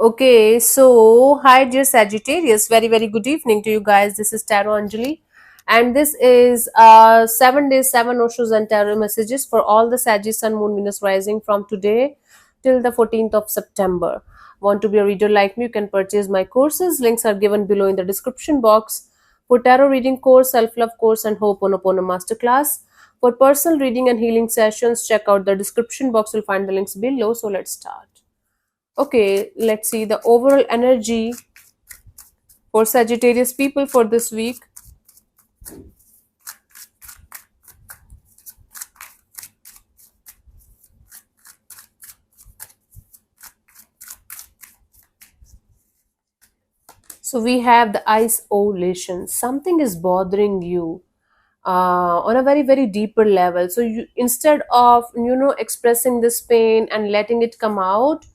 Okay, so hi dear Sagittarius, very good evening to you guys. This is Tarot Anjali, and this is 7 days, 7 Oshos and tarot messages for all the Sagittarius Sun, Moon, Venus rising from today till the 14th of September. Want to be a reader like me? You can purchase my courses. Links are given below in the description box. For tarot reading course, self love course, and Ho'oponopono masterclass. For personal reading and healing sessions, check out the description box. You'll find the links below. So let's start. Okay, let's see the overall energy for Sagittarius people for this week. So we have the isolation. Something is bothering you on a very deeper level. So you, instead of expressing this pain and letting it come out,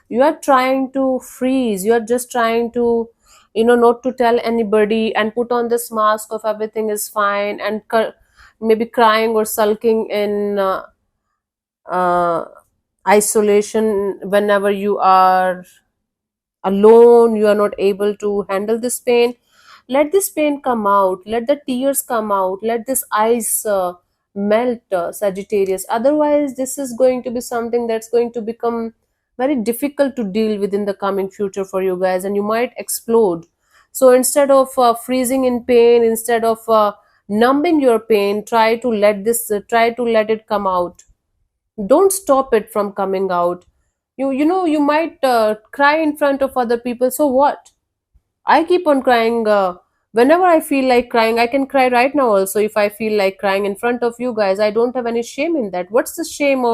you are trying to freeze. You are just trying to not to tell anybody and put on this mask of everything is fine and maybe crying or sulking in uh, isolation whenever you are alone. You are not able to handle this pain. Let this pain come out, let the tears come out, let this ice melt, Sagittarius. Otherwise this is going to be something that's going to become very difficult to deal with in the coming future for you guys, and you might explode. So instead of freezing in pain, instead of numbing your pain, try to let it come out. Don't stop it from coming out. You might cry in front of other people. So what? I keep on crying whenever I feel like crying. I can cry right now also if I feel like crying in front of you guys. I don't have any shame in that. What's the shame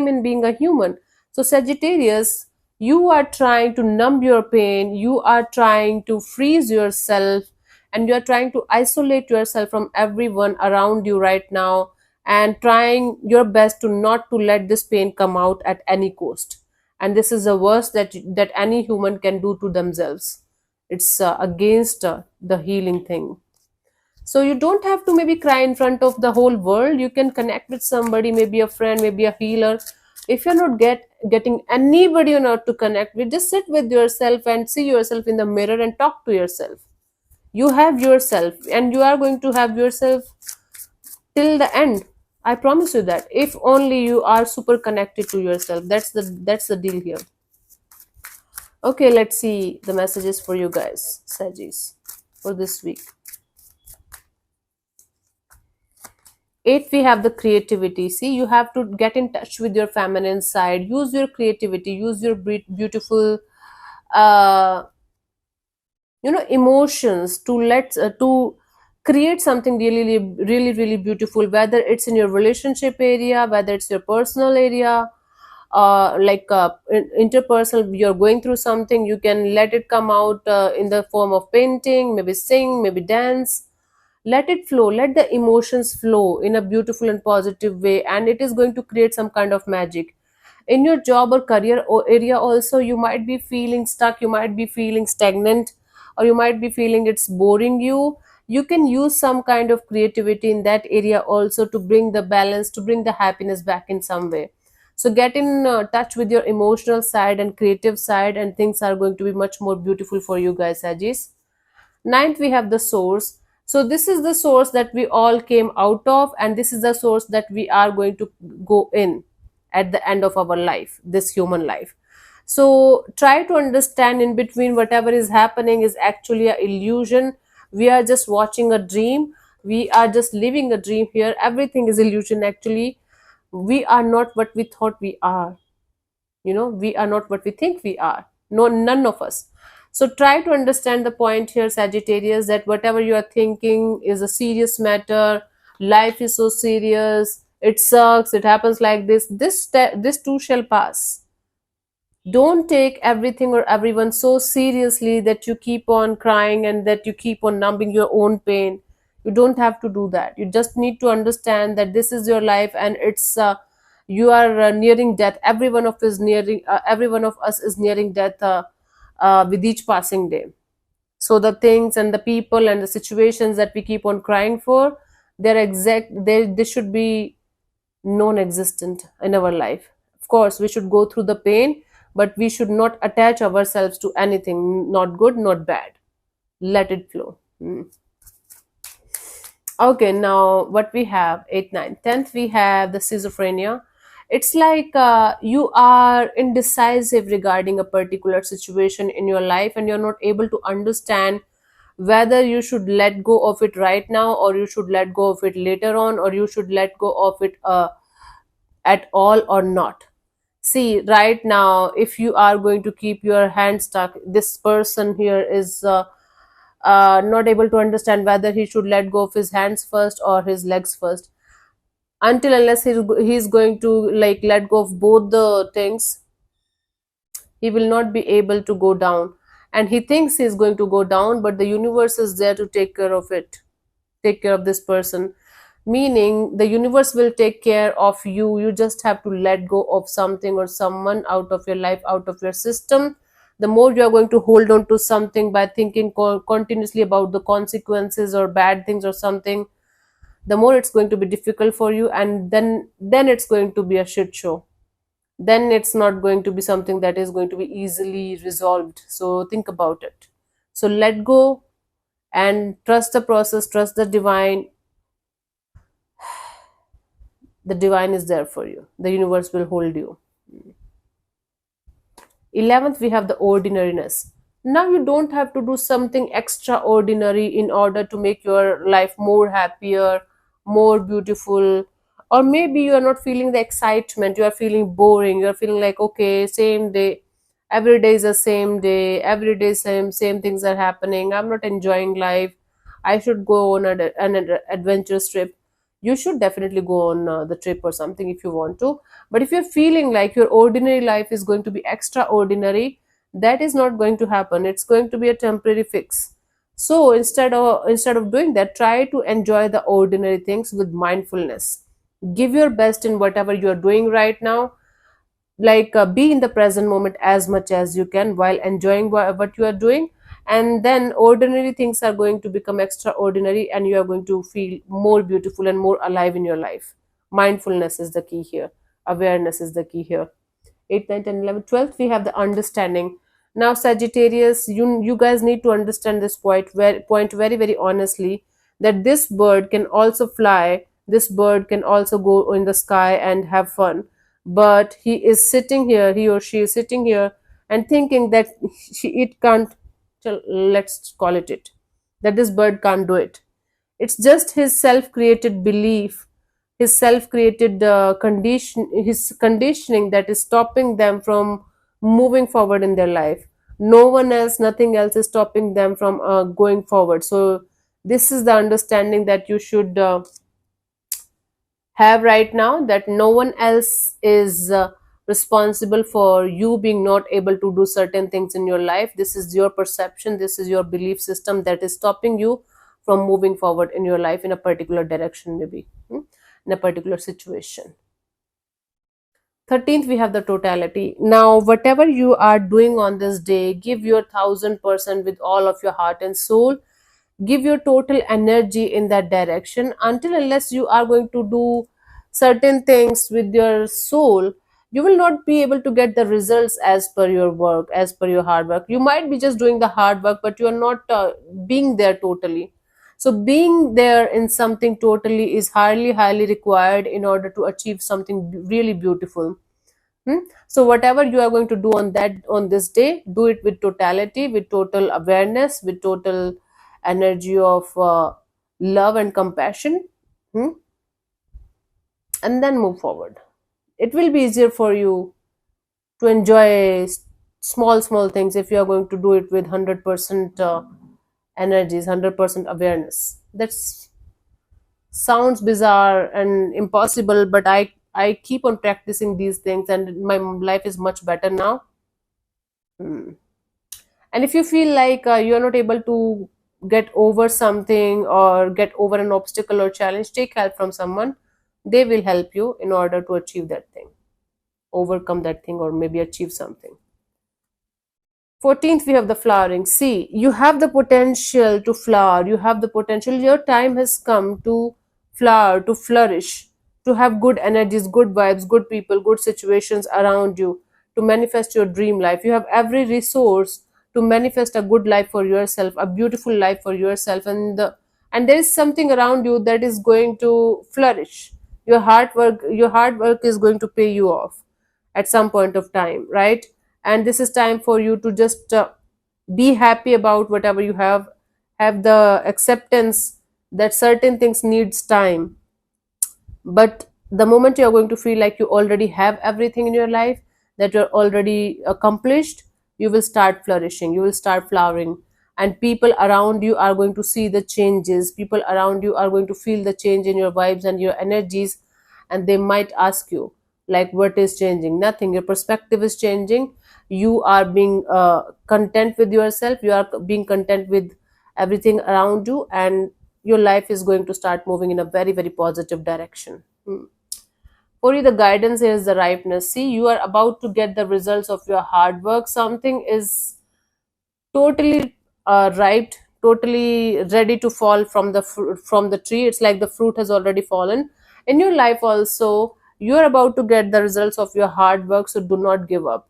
in being a human? So Sagittarius, you are trying to numb your pain, you are trying to freeze yourself, and you are trying to isolate yourself from everyone around you right now, and trying your best to not to let this pain come out at any cost. And this is the worst that any human can do to themselves. It's against the healing thing. So you don't have to maybe cry in front of the whole world. You can connect with somebody, maybe a friend, maybe a healer. If you're not getting anybody or not to connect with, just sit with yourself and see yourself in the mirror and talk to yourself. You have yourself, and you are going to have yourself till the end. I promise you that, if only you are super connected to yourself. That's the deal here. Okay, let's see the messages for you guys, Sagis, for this week. 8, we have the creativity. See, you have to get in touch with your feminine side. Use your creativity, use your beautiful uh, emotions to create something really beautiful, whether it's in your relationship area, whether it's your personal area, interpersonal. You're going through something, you can let it come out in the form of painting, maybe sing, maybe dance. Let it flow, let the emotions flow in a beautiful and positive way, and it is going to create some kind of magic in your job or career or area. Also, you might be feeling stuck, you might be feeling stagnant, or you might be feeling it's boring you. You can use some kind of creativity in that area also to bring the balance, to bring the happiness back in some way. So get in touch with your emotional side and creative side, and things are going to be much more beautiful for you guys, Ajis. Ninth, we have the source. So this is the source that we all came out of, and this is the source that we are going to go in at the end of our life, this human life. So try to understand, in between whatever is happening is actually an illusion. We are just watching a dream, we are just living a dream here. Everything is illusion actually. We are not what we thought we are. We are not what we think we are. No, none of us. So try to understand the point here, Sagittarius, that whatever you are thinking is a serious matter. Life is so serious, it sucks, it happens like this too shall pass. Don't take everything or everyone so seriously that you keep on crying and that you keep on numbing your own pain. You don't have to do that. You just need to understand that this is your life, and it's you are nearing death. Every one of us is nearing death with each passing day. So the things and the people and the situations that we keep on crying for, they should be non-existent in our life. Of course we should go through the pain, but we should not attach ourselves to anything, not good, not bad. Let it flow. Okay, now what we have, 8th, 9th, 10th, we have the schizophrenia. It's like you are indecisive regarding a particular situation in your life, and you're not able to understand whether you should let go of it right now, or you should let go of it later on, or you should let go of it at all or not. See, right now, if you are going to keep your hand stuck, this person here is not able to understand whether he should let go of his hands first or his legs first. Until unless he's going to like let go of both the things, he will not be able to go down. And he thinks he's going to go down, but the universe is there to take care of it, take care of this person. Meaning, the universe will take care of you. You just have to let go of something or someone out of your life, out of your system. The more you are going to hold on to something by thinking continuously about the consequences or bad things or something, the more it's going to be difficult for you, and then it's going to be a shit show. Then it's not going to be something that is going to be easily resolved. So think about it. So let go and trust the process, trust the divine. The divine is there for you, the universe will hold you. 11th, we have the ordinariness. Now you don't have to do something extraordinary in order to make your life more happier, more beautiful. Or maybe you are not feeling the excitement, you are feeling boring, you are feeling like, okay, same day, every day is the same day, every day same things are happening, I'm not enjoying life, I should go on an adventurous trip. You should definitely go on the trip or something if you want to. But if you're feeling like your ordinary life is going to be extraordinary, that is not going to happen. It's going to be a temporary fix. So instead of doing that, try to enjoy the ordinary things with mindfulness. Give your best in whatever you are doing right now. Like be in the present moment as much as you can while enjoying what you are doing, and then ordinary things are going to become extraordinary, and you are going to feel more beautiful and more alive in your life. Mindfulness is the key here, awareness is the key here. 8, 9, 10, 11, 12, we have the understanding. Now Sagittarius, you guys need to understand this point very very honestly, that this bird can also fly, this bird can also go in the sky and have fun. But he is sitting here, he or she is sitting here and thinking that it can't, let's call it, that this bird can't do it. It's just his self-created belief, his self-created his conditioning that is stopping them from moving forward in their life. No one else, nothing else is stopping them from going forward. So this is the understanding that you should have right now, that no one else is responsible for you being not able to do certain things in your life. This is your perception, this is your belief system that is stopping you from moving forward in your life in a particular direction, maybe in a particular situation. 13th, we have the totality. Now whatever you are doing on this day, give your 1000% with all of your heart and soul. Give your total energy in that direction. Until unless you are going to do certain things with your soul, you will not be able to get the results as per your work, as per your hard work. You might be just doing the hard work, but you are not being there totally. So being there in something totally is highly required in order to achieve something really beautiful. So whatever you are going to do on this day, do it with totality, with total awareness, with total energy of love and compassion. hmm, and then move forward. It will be easier for you to enjoy small things if you are going to do it with 100% energies, 100% awareness. That sounds bizarre and impossible, but I keep on practicing these things, and my life is much better now. Hmm. And if you feel like you're not able to get over something or get over an obstacle or challenge, take help from someone. They will help you in order to achieve that thing, overcome that thing, or maybe achieve something. 14th, we have the flowering. See, you have the potential to flower, you have the potential, your time has come to flower, to flourish, to have good energies, good vibes, good people, good situations around you. to manifest your dream life. You have every resource to manifest a good life for yourself, a beautiful life for yourself, and there is something around you that is going to flourish. Your hard work is going to pay you off at some point of time, right? And this is time for you to just be happy about whatever you have the acceptance that certain things needs time, but the moment you're going to feel like you already have everything in your life, that you're already accomplished, you will start flourishing, you will start flowering, and people around you are going to see the changes. People around you are going to feel the change in your vibes and your energies, and they might ask you, like, what is changing? Nothing. Your perspective is changing. You are being content with yourself, you are being content with everything around you, and your life is going to start moving in a very, very positive direction. For you, the guidance is the ripeness. See, you are about to get the results of your hard work. Something is totally ripe, totally ready to fall from from the tree. It's like the fruit has already fallen. In your life also, you are about to get the results of your hard work, so do not give up.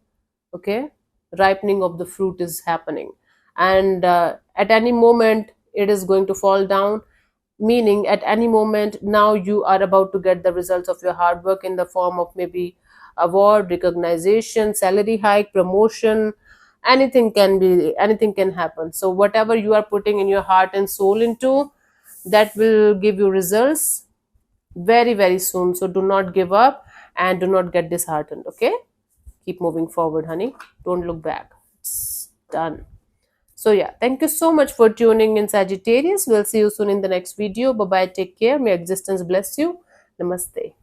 Okay, ripening of the fruit is happening, and at any moment it is going to fall down, meaning at any moment now you are about to get the results of your hard work in the form of maybe award, recognition, salary hike, promotion. Anything can happen. So whatever you are putting in your heart and soul into, that will give you results very, very soon. So do not give up and do not get disheartened. Okay, keep moving forward, honey. Don't look back. It's done. So yeah, thank you so much for tuning in, Sagittarius. We'll see you soon in the next video. Bye bye. Take care. May existence bless you. Namaste.